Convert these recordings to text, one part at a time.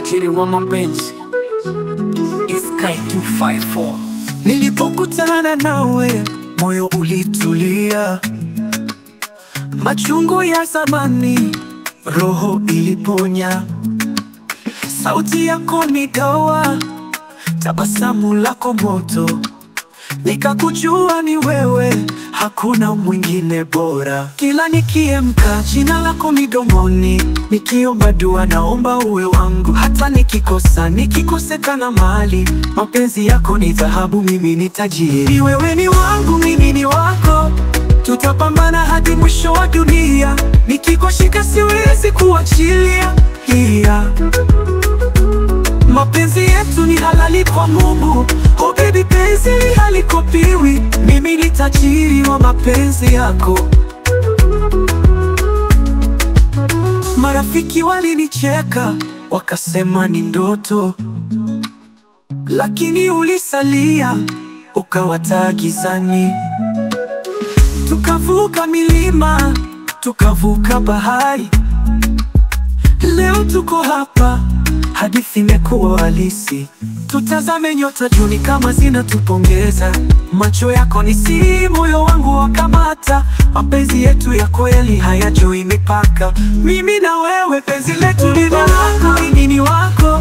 tajiri wa mapenzi Sky 254. Nilipokutana nawe moyo ulitulia, machungu ya zamani roho iliponya. Sauti yako ni dawa, tabasamu lako moto, nikakujua ni wewe, hakuna mwingine bora. Kila nikiamka jina lako midomoni, nikiomba dua naomba uwe wangu. Hata nikikosa, nikikosekana mahali, mapenzi yako ni dhahabu, mimi ni tajiri. Wewe ni wangu, mimi ni wako, tutapambana hadi mwisho wa dunia. Nikikushika siwezi kuachilia. Mapenzi yetu ni halali kwa Mungu. Oh baby, penzi halikopiwi, mimi ni tajiri wa mapenzi yako. Marafiki walinicheka, wakasema ni ndoto, lakini ulisalia, ukawataa gizani. Tukavuka milima, tukavuka bahari, leo tuko hapa, hadithi imekuwa halisi. Tutazame nyota juu kama zinatupongeza, macho yako ni siri, moyo wangu wakamata. Mapenzi yetu ya kweli hayajui mipaka, mimi na wewe, penzi letu ni lako, mimi ni wako,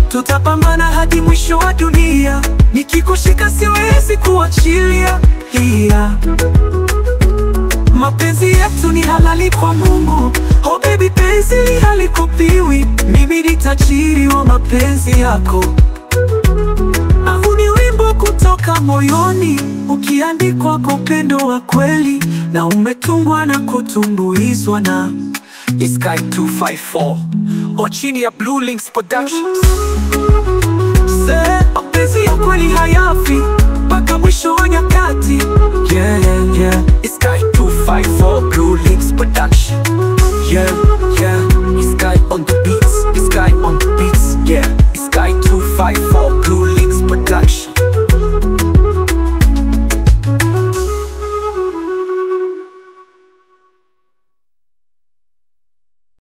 tutapambana hadi mwisho wa dunia. Nikikushika siwezi kuachilia. Mapenzi yetu ni halali kwa Mungu. Oh baby, penzi halikopiwi, mimi ni tajiri wa mapenzi yako. Huu ni wimbo kutoka moyoni, ukiandikwa kwa upendo wa kweli, na umetungwa na kutumbuizwa na Sky 254 chini ya Blue Links Productions. Mapenzi ya kweli hayafi mpaka mwisho wa nyakati. Sky 254 Blue Links Production.